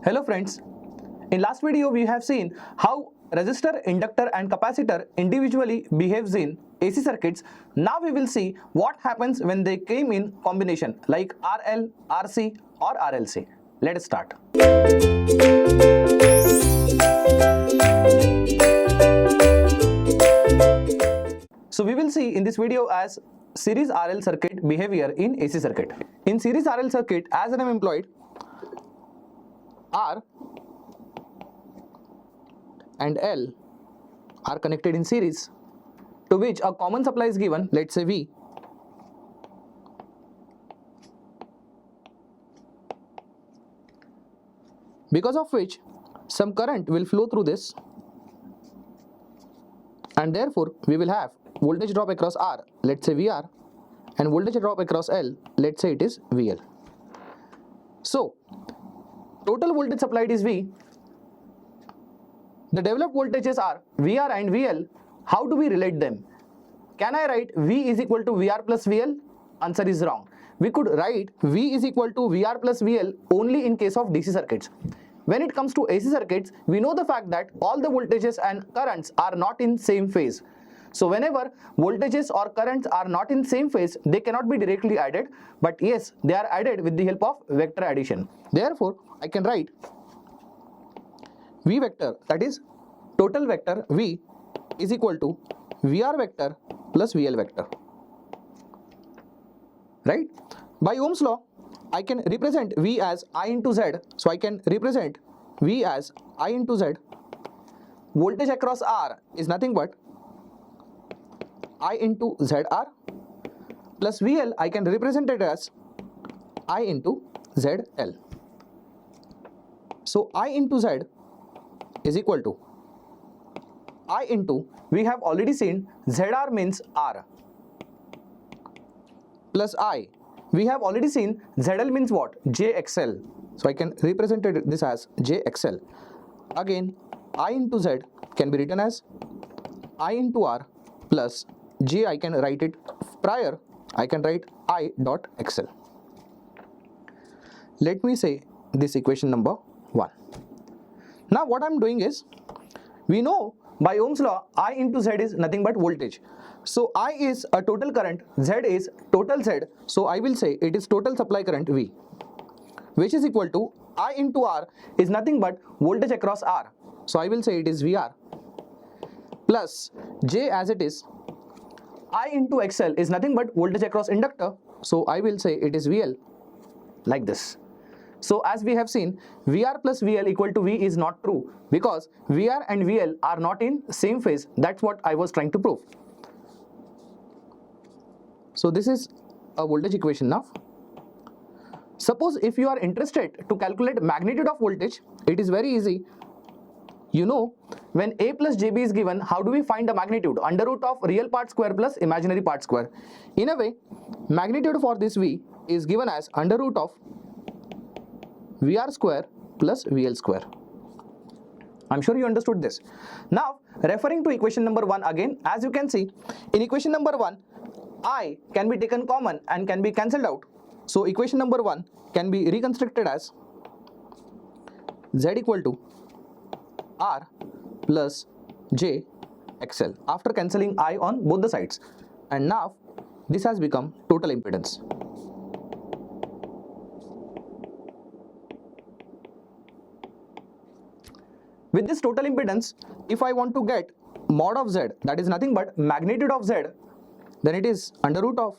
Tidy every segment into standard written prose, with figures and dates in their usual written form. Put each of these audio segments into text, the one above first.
Hello friends, in last video we have seen how resistor, inductor and capacitor individually behaves in AC circuits. Now we will see what happens when they came in combination like RL, RC or RLC. Let us start. So we will see in this video as series RL circuit behavior in AC circuit. In series RL circuit, as I am employed, R and L are connected in series, to which a common supply is given, let's say V. Because of which some current will flow through this, and therefore we will have voltage drop across R, let's say VR, and voltage drop across L, let's say it is VL. So total voltage supplied is V. The developed voltages are VR and VL. How do we relate them? Can I write V is equal to VR plus VL? Answer is wrong. We could write V is equal to VR plus VL only in case of DC circuits. When it comes to AC circuits, we know the fact that all the voltages and currents are not in same phase. So whenever voltages or currents are not in same phase, they cannot be directly added, but yes, they are added with the help of vector addition. Therefore, I can write V vector, that is total vector V, is equal to VR vector plus VL vector. Right? By Ohm's law, I can represent V as I into Z. So I can represent V as I into Z. Voltage across R is nothing but I into ZR plus VL, I can represent it as I into ZL. So I into Z is equal to I into, we have already seen ZR means R, plus I. We have already seen ZL means what? JXL. So I can represent this as JXL. Again, I into Z can be written as I into R plus J, I can write it prior, I can write I dot XL. Let me say this equation number 1. Now what I am doing is, we know by Ohm's law I into Z is nothing but voltage. So I is a total current, Z is total Z, so I will say it is total supply current V, which is equal to I into R is nothing but voltage across R, so I will say it is VR, plus J as it is, I into XL is nothing but voltage across inductor, so I will say it is VL, like this. So as we have seen, VR plus VL equal to V is not true, because VR and VL are not in same phase. That's what I was trying to prove. So this is a voltage equation now. Suppose if you are interested to calculate magnitude of voltage, it is very easy. You know, when A plus JB is given, how do we find the magnitude? Under root of real part square plus imaginary part square. In a way, magnitude for this V is given as under root of VR square plus VL square. I'm sure you understood this. Now, referring to equation number 1 again, as you can see, in equation number 1, I can be taken common and can be cancelled out. So equation number 1 can be reconstructed as Z equal to R plus J XL after cancelling I on both the sides. And now this has become total impedance. With this total impedance, if I want to get mod of Z, that is nothing but magnitude of Z, then it is under root of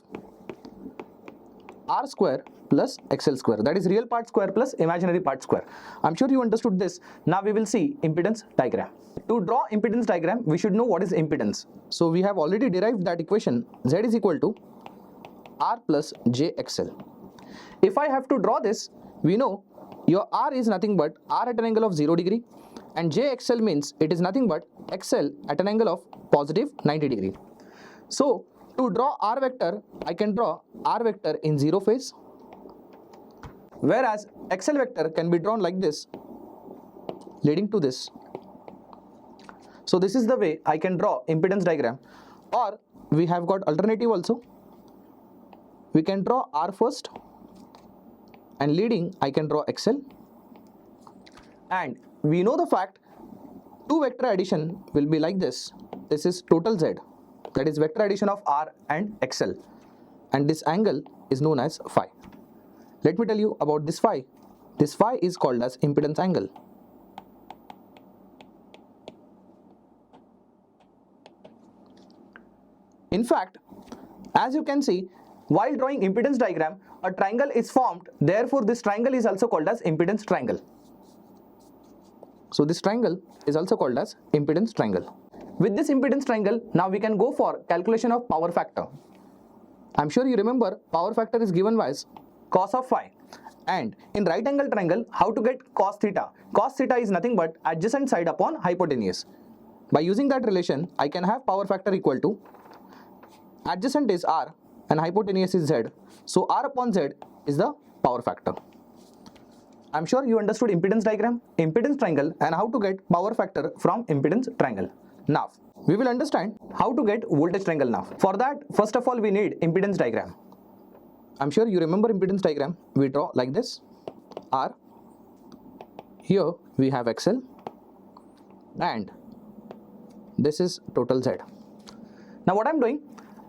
R square plus XL square, that is real part square plus imaginary part square. I'm sure you understood this. Now we will see impedance diagram. To draw impedance diagram, we should know what is impedance. So we have already derived that equation, Z is equal to R plus JXL. If I have to draw this, we know your R is nothing but R at an angle of 0 degree, and JXL means it is nothing but XL at an angle of positive 90 degree. So to draw R vector, I can draw R vector in 0 phase, whereas XL vector can be drawn like this, leading to this. So this is the way I can draw impedance diagram. Or we have got alternative also. We can draw R first, and leading I can draw XL, And we know the fact 2 vector addition will be like this. This is total Z, that is vector addition of R and XL, and this angle is known as phi. Let me tell you about this phi. This phi is called as impedance angle. In fact, as you can see, while drawing impedance diagram, a triangle is formed, therefore this triangle is also called as impedance triangle. So this triangle is also called as impedance triangle. With this impedance triangle, now we can go for calculation of power factor. I'm sure you remember power factor is given as cos of phi. And in right angle triangle, how to get cos theta? Cos theta is nothing but adjacent side upon hypotenuse. By using that relation, I can have power factor equal to adjacent is R and hypotenuse is Z. So R upon Z is the power factor. I'm sure you understood impedance diagram, impedance triangle, and how to get power factor from impedance triangle. Now, we will understand how to get voltage triangle now. For that, first of all, we need impedance diagram. I'm sure you remember impedance diagram. We draw like this. R. Here we have XL. And this is total Z. Now what I'm doing?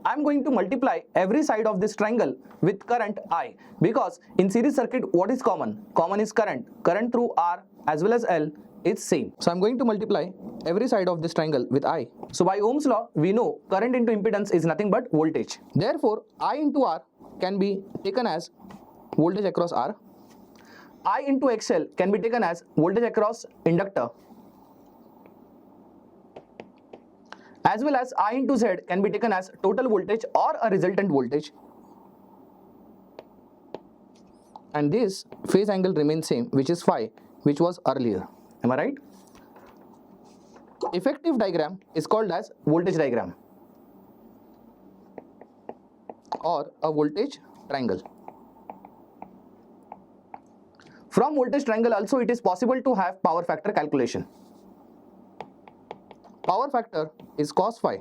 I'm going to multiply every side of this triangle with current I, because in series circuit what is common? Common is current. Current through R as well as L is same. So I'm going to multiply every side of this triangle with I. So by Ohm's law, we know current into impedance is nothing but voltage. Therefore, I into R can be taken as voltage across R. I into XL can be taken as voltage across inductor, as well as I into Z can be taken as total voltage or a resultant voltage. And this phase angle remains same, which is phi, which was earlier. Am I right? Effective diagram is called as voltage diagram or a voltage triangle. From voltage triangle also it is possible to have power factor calculation. Power factor is cos phi.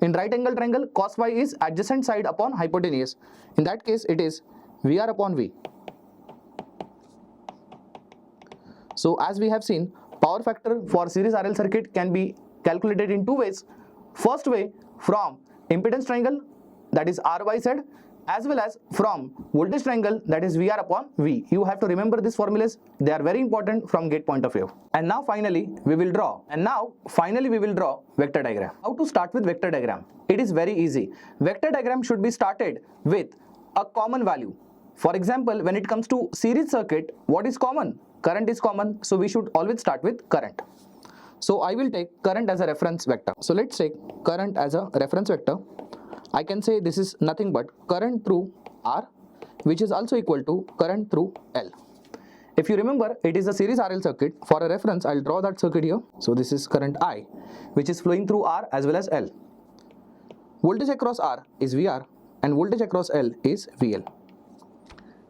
In right angle triangle, cos phi is adjacent side upon hypotenuse. In that case, it is VR upon V. So as we have seen, power factor for series RL circuit can be calculated in two ways. First way, from impedance triangle, that is R by Z, as well as from voltage triangle, that is VR upon V. You have to remember these formulas. They are very important from gate point of view. And now finally we will draw vector diagram. How to start with vector diagram? It is very easy. Vector diagram should be started with a common value. For example, when it comes to series circuit, what is common? Current is common, so we should always start with current. So I will take current as a reference vector. So let's take current as a reference vector. I can say this is nothing but current through R, which is also equal to current through L. If you remember, it is a series RL circuit. For a reference, I'll draw that circuit here. So this is current I, which is flowing through R as well as L. Voltage across R is VR and voltage across L is VL.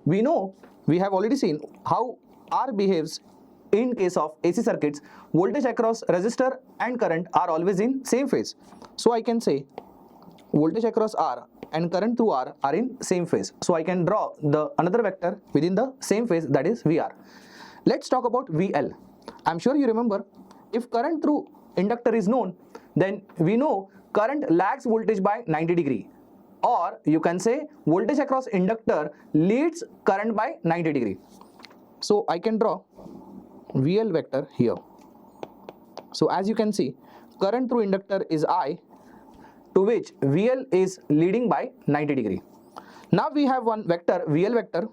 We know, we have already seen how R behaves in case of AC circuits. Voltage across resistor and current are always in same phase. So I can say voltage across R and current through R are in same phase. So I can draw the another vector within the same phase, that is VR. Let's talk about VL. I'm sure you remember, if current through inductor is known, then we know current lags voltage by 90 degree. Or you can say voltage across inductor leads current by 90 degree. So I can draw VL vector here. So as you can see, current through inductor is I, to which VL is leading by 90 degree. Now we have one vector VL vector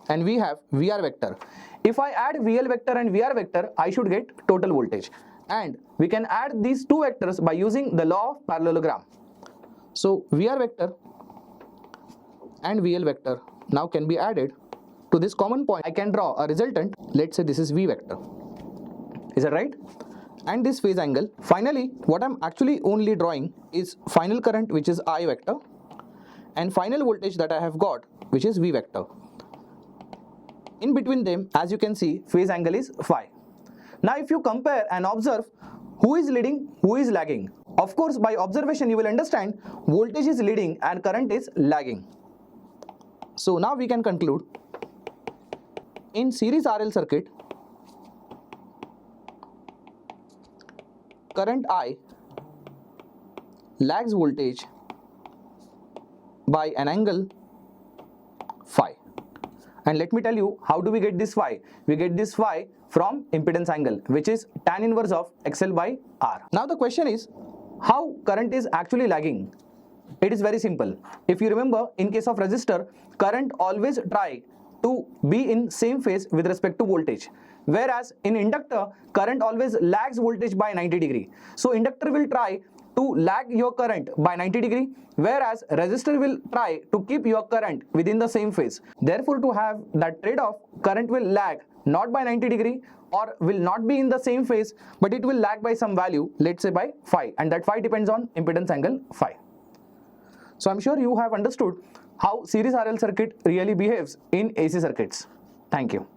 and we have VR vector. If I add VL vector and VR vector, I should get total voltage. And we can add these two vectors by using the law of parallelogram. So VR vector and VL vector now can be added to this common point. I can draw a resultant. Let's say this is V vector. Is that right? And this phase angle. Finally, what I'm actually only drawing is final current, which is I vector, and final voltage that I have got, which is V vector. In between them, as you can see, phase angle is phi. Now if you compare and observe who is leading, who is lagging. Of course, by observation you will understand voltage is leading and current is lagging. So now we can conclude, in series RL circuit, current I lags voltage by an angle phi. And let me tell you, how do we get this phi? We get this phi from impedance angle, which is tan inverse of XL by R. Now the question is, how current is actually lagging? It is very simple. If you remember, in case of resistor, current always try to be in same phase with respect to voltage. Whereas in inductor, current always lags voltage by 90 degree. So inductor will try to lag your current by 90 degree, whereas resistor will try to keep your current within the same phase. Therefore, to have that trade-off, current will lag not by 90 degree or will not be in the same phase, but it will lag by some value, let's say by phi, and that phi depends on impedance angle phi. So I'm sure you have understood how series RL circuit really behaves in AC circuits. Thank you.